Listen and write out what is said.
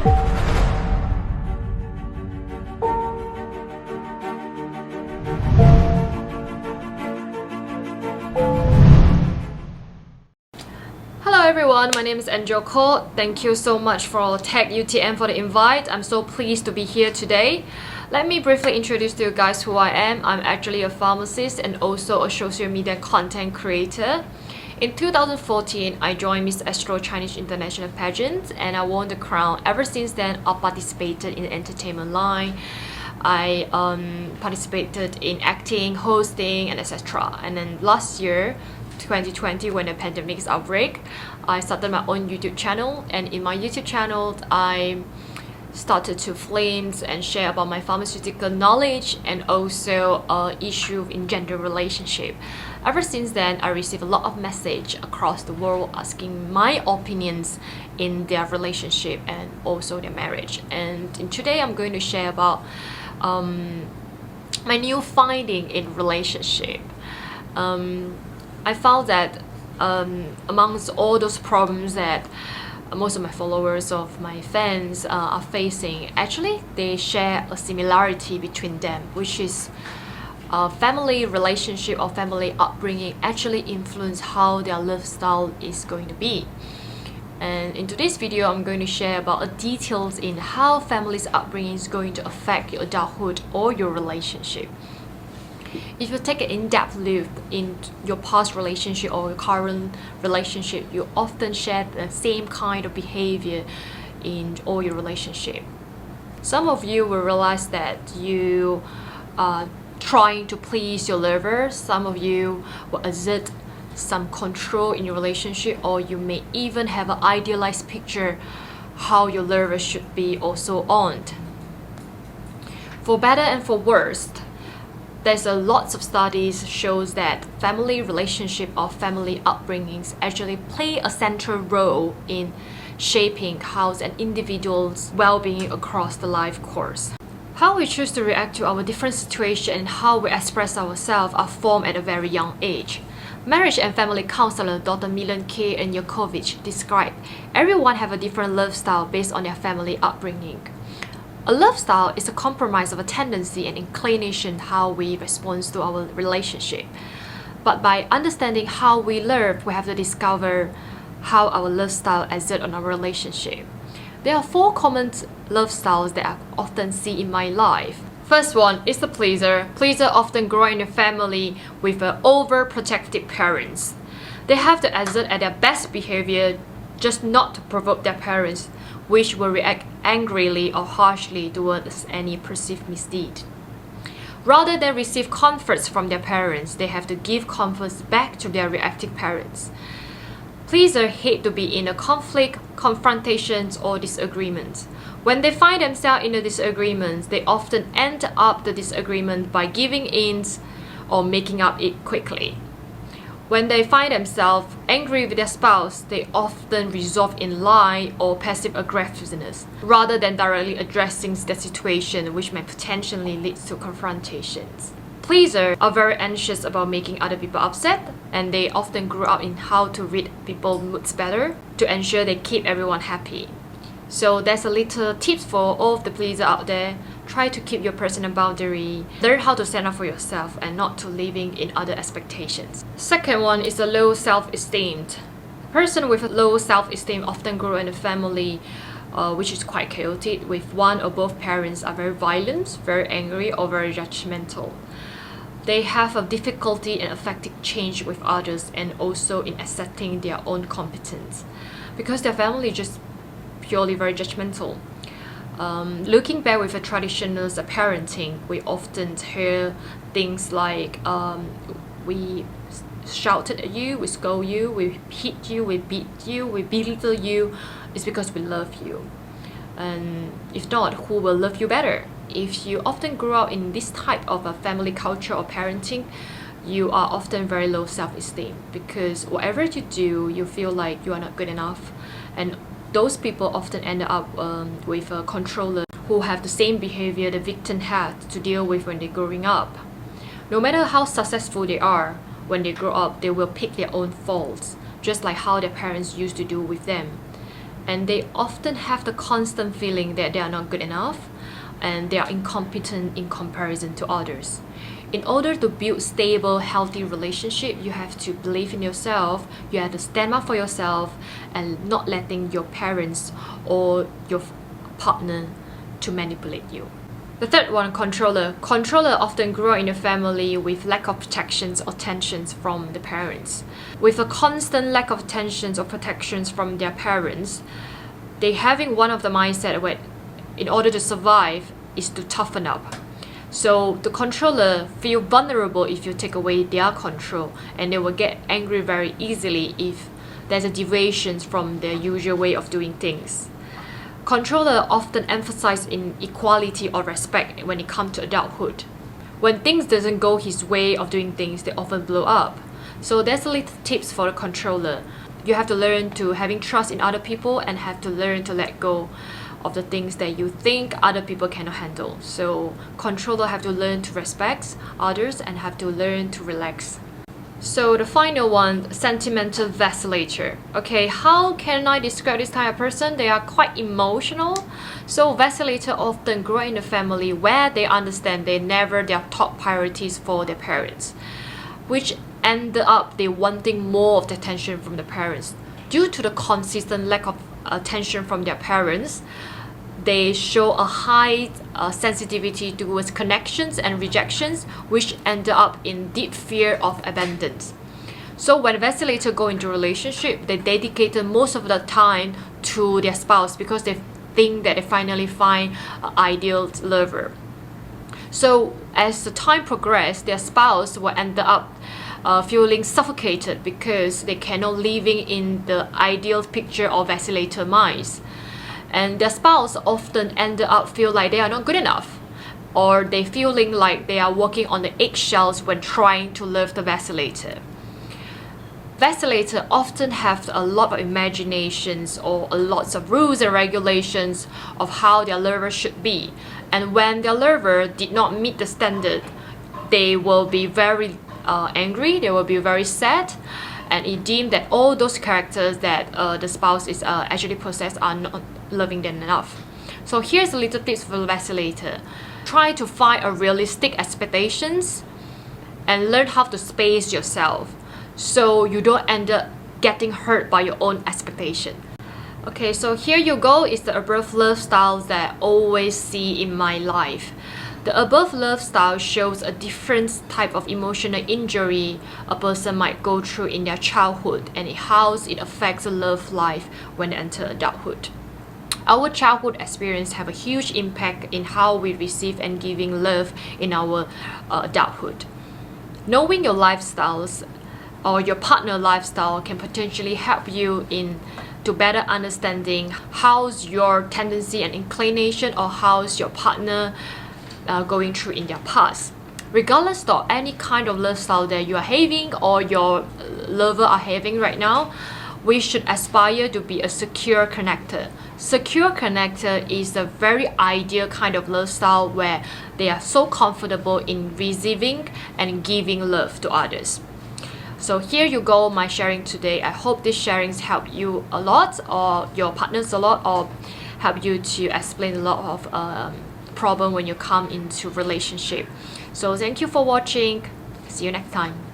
Hello everyone, my name is Anjoe. Thank you so much for TEDxUTM for the invite. I'm so pleased to be here today. Let me briefly introduce to you guys who I am. I'm actually a pharmacist and also a social media content creator. In 2014, I joined Miss Astro Chinese International Pageant and I won the crown. Ever since then, I participated in the entertainment line. I participated in acting, hosting, and etc. And then last year, 2020, when the pandemic outbreak, I started my own YouTube channel, and in my YouTube channel I started to film and share about my pharmaceutical knowledge and also issue in gender relationship. Ever since then, I received a lot of message across the world asking my opinions in their relationship and also their marriage. And today I'm going to share about my new finding in relationship. I found that amongst all those problems that most of my followers of my fans are facing, actually they share a similarity between them, which is family relationship or family upbringing actually influence how their lifestyle is going to be. And in today's video, I'm going to share about the details in how family's upbringing is going to affect your adulthood or your relationship. If you take an in-depth look in your past relationship or your current relationship, you often share the same kind of behavior in all your relationship. Some of you will realize that you are trying to please your lover. Some of you will exert some control in your relationship, or you may even have an idealized picture how your lover should be, or so on. For better and for worse, there's a lots of studies shows that family relationship or family upbringings actually play a central role in shaping how an individual's well-being across the life course. How we choose to react to our different situations and how we express ourselves are formed at a very young age. Marriage and family counselor Dr. Milan K. and Yakovich describe everyone have a different lifestyle based on their family upbringing. A love style is a compromise of a tendency and inclination how we respond to our relationship. But by understanding how we love, we have to discover how our love style exerts on our relationship. There are 4 common love styles that I often see in my life. First one is the pleaser. Pleaser often grow in a family with overprotective parents. They have to exert at their best behavior just not to provoke their parents, which will react angrily or harshly towards any perceived misdeed. Rather than receive comforts from their parents, they have to give comforts back to their reactive parents. Pleasers hate to be in a conflict, confrontations, or disagreements. When they find themselves in a disagreement, they often end up the disagreement by giving in or making up it quickly. When they find themselves angry with their spouse, they often resolve in lie or passive aggressiveness, rather than directly addressing the situation, which may potentially lead to confrontations. Pleasers are very anxious about making other people upset, and they often grow up in how to read people's moods better to ensure they keep everyone happy. So there's a little tips for all of the pleasers out there. Try to keep your personal boundary. Learn how to stand up for yourself and not to living in other expectations. Second one is a low self-esteem. Person with a low self-esteem often grow in a family which is quite chaotic, with one or both parents are very violent, very angry, or very judgmental. They have a difficulty in affecting change with others and also in accepting their own competence because their family just purely very judgmental. Looking back with a traditional parenting, we often hear things like we shouted at you, we scold you, we hit you, we beat you, we belittle you. It's because we love you. And if not, who will love you better? If you often grow up in this type of a family culture or parenting, you are often very low self-esteem because whatever you do, you feel like you are not good enough. And those people often end up with a controller who have the same behavior the victim had to deal with when they're growing up. No matter how successful they are, when they grow up, they will pick their own faults, just like how their parents used to do with them. and they often have the constant feeling that they are not good enough and they are incompetent in comparison to others. In order to build stable, healthy relationship, you have to believe in yourself, you have to stand up for yourself, and not letting your parents or your partner to manipulate you. The third one, controller. Controller often grow in a family with lack of protections or tensions from the parents. With a constant lack of tensions or protections from their parents, they having one of the mindset where in order to survive is to toughen up. So the controller feel vulnerable if you take away their control, and they will get angry very easily if there's a deviation from their usual way of doing things. Controller often emphasize in equality or respect when it comes to adulthood. When things doesn't go his way of doing things, they often blow up. So there's a little tips for the controller. You have to learn to having trust in other people and have to learn to let go of the things that you think other people cannot handle. So controller have to learn to respect others and have to learn to relax. So the final one, sentimental vacillator. Okay, how can I describe this type of person? They are quite emotional. So vacillator often grow in a family where they understand they never their top priorities for their parents, which end up they wanting more of the attention from the parents. Due to the consistent lack of attention from their parents, they show a high sensitivity towards connections and rejections, which end up in deep fear of abandonment. So when vacillator go into a relationship, they dedicated most of the time to their spouse because they think that they finally find an ideal lover. So as the time progresses, their spouse will end up feeling suffocated because they cannot living in the ideal picture of vacillator minds. And their spouse often end up feel like they are not good enough, or they feeling like they are walking on the eggshells when trying to love the vacillator. Vacillator often have a lot of imaginations or a lots of rules and regulations of how their lover should be. And when their lover did not meet the standard, they will be very angry, they will be very sad, and it deemed that all those characters that the spouse is actually possessed are not loving them enough. So here's a little tips for the vacillator. Try to find a realistic expectations and learn how to space yourself so you don't end up getting hurt by your own expectation. Okay, so here you go is the above love styles that I always see in my life. The above love style shows a different type of emotional injury a person might go through in their childhood and how it affects the love life when they enter adulthood. Our childhood experience have a huge impact in how we receive and giving love in our adulthood. Knowing your lifestyles or your partner lifestyle can potentially help you in to better understanding how's your tendency and inclination or how's your partner going through in their past. Regardless of any kind of lifestyle that you are having or your lover are having right now, we should aspire to be a secure connector. Secure connector is a very ideal kind of lifestyle where they are so comfortable in receiving and giving love to others. So here you go, my sharing today. I hope these sharings help you a lot or your partners a lot, or help you to explain a lot of problem when you come into relationship. So thank you for watching. See you next time.